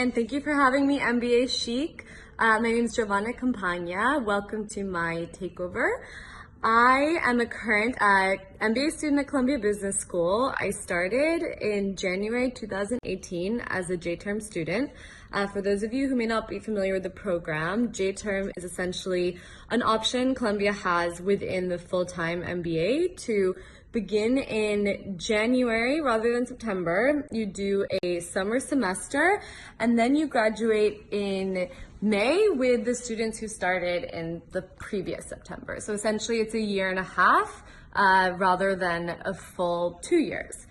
and thank you for having me, MBAchic. My name is Giovanna Campagna. Welcome to my Takeover. I am a current MBA student at Columbia Business School. I started in January 2018 as a J-term student. For those of you who may not be familiar with the program, J-term is essentially an option Columbia has within the full-time MBA to begin in January rather than September. You do a summer semester and then you graduate in May with the students who started in the previous September. So essentially it's a year and a half rather than a full 2 years.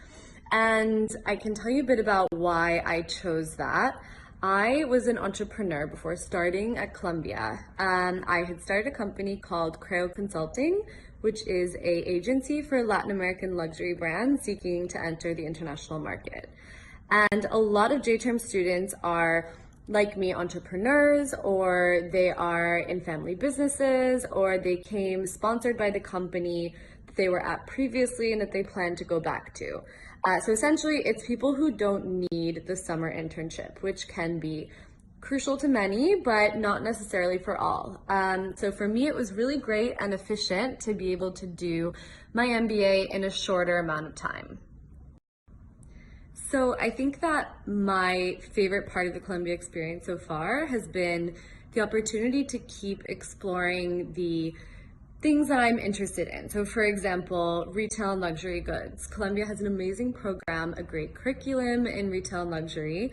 And I can tell you a bit about why I chose that. I was an entrepreneur before starting at Columbia. I had started a company called CREO Consulting, which is an agency for Latin American luxury brands seeking to enter the international market. And a lot of J-term students are, like me, entrepreneurs, or they are in family businesses, or they came sponsored by the company that they were at previously and that they plan to go back to. So essentially, it's people who don't need the summer internship, which can be crucial to many, but not necessarily for all. So for me, it was really great and efficient to be able to do my MBA in a shorter amount of time. So I think that my favorite part of the Columbia experience so far has been the opportunity to keep exploring the things that I'm interested in. So for example, retail and luxury goods. Columbia has an amazing program, a great curriculum in retail and luxury.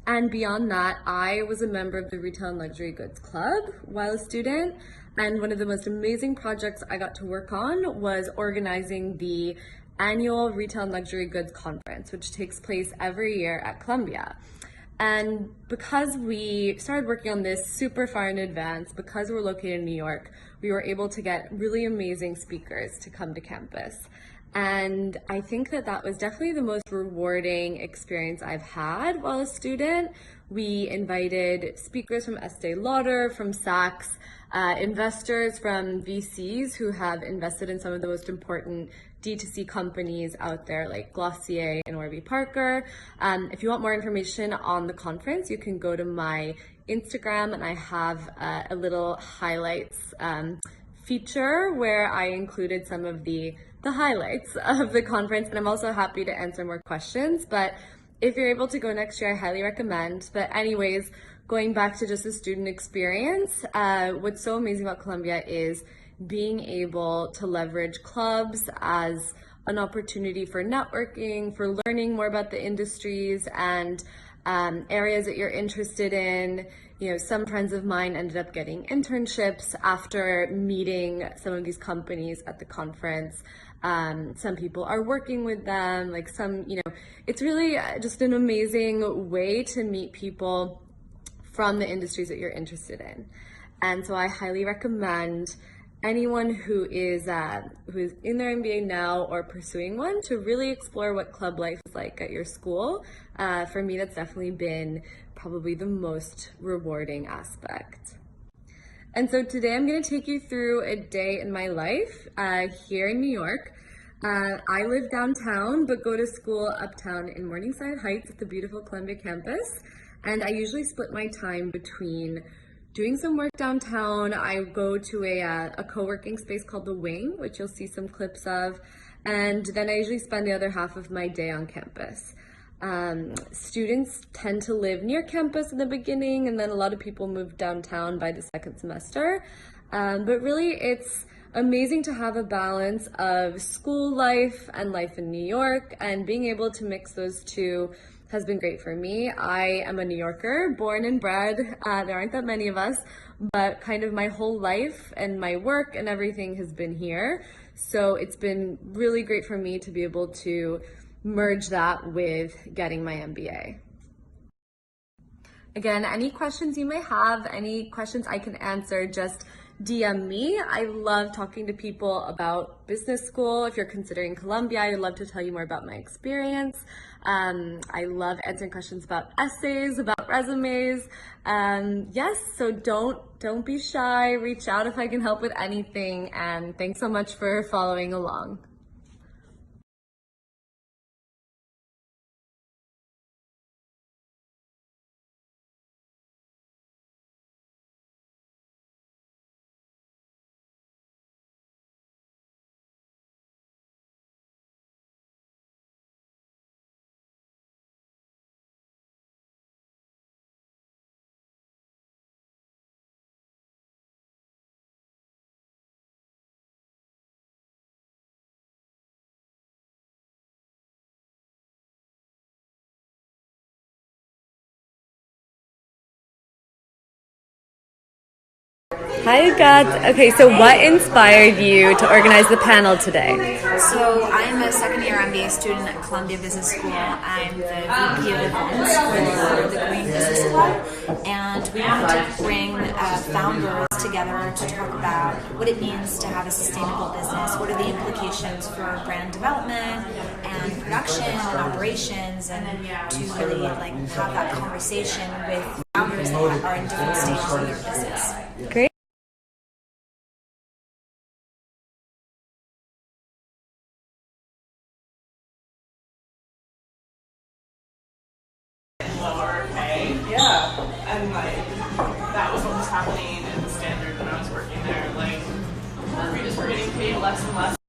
And beyond that, I was a member of the Retail and Luxury Goods Club while a student. And one of the most amazing projects I got to work on was organizing the annual Retail and Luxury Goods Conference, which takes place every year at Columbia. And because we started working on this super far in advance, because we're located in New York, we were able to get really amazing speakers to come to campus. And I think that that was definitely the most rewarding experience I've had while a student. We invited speakers from Estee Lauder, from Saks, investors from VCs who have invested in some of the most important D2C companies out there like Glossier and Warby Parker. If you want more information on the conference, you can go to my Instagram, and I have a little highlights feature where I included some of the highlights of the conference, and I'm also happy to answer more questions. But if you're able to go next year, I highly recommend. But anyways, going back to just the student experience, what's so amazing about Columbia is being able to leverage clubs as an opportunity for networking, for learning more about the industries and areas that you're interested in. You know, some friends of mine ended up getting internships after meeting some of these companies at the conference. Some people are working with them, like some, it's really just an amazing way to meet people from the industries that you're interested in. And so I highly recommend anyone who is in their MBA now or pursuing one to really explore what club life is like at your school. For me, that's definitely been probably the most rewarding aspect. And so today I'm going to take you through a day in my life here in New York. I live downtown but go to school uptown in Morningside Heights at the beautiful Columbia campus. And I usually split my time between doing some work downtown. I go to a co-working space called The Wing, which you'll see some clips of. And then I usually spend the other half of my day on campus. Students tend to live near campus in the beginning, and then a lot of people move downtown by the second semester. But really, it's amazing to have a balance of school life and life in New York, and being able to mix those two has been great for me. I am a New Yorker, born and bred. There aren't that many of us, but kind of my whole life and my work and everything has been here. So it's been really great for me to be able to merge that with getting my MBA. Again, any questions you may have, any questions I can answer, just DM me. I love talking to people about business school. If you're considering Columbia, I'd love to tell you more about my experience. I love answering questions about essays, about resumes. Yes, so don't be shy. Reach out if I can help with anything. And thanks so much for following along. Hi, Gat. Okay, so what inspired you to organize the panel today? So I'm a second-year MBA student at Columbia Business School. I'm the VP of events for the Green Business Club, and we wanted to bring founders together to talk about what it means to have a sustainable business. What are the implications for brand development and production and operations, and to really have that conversation with founders that are in different stages of their business. Great. Lower pay. Yeah. And that was what was happening in the standard when I was working there. We just were getting paid less and less.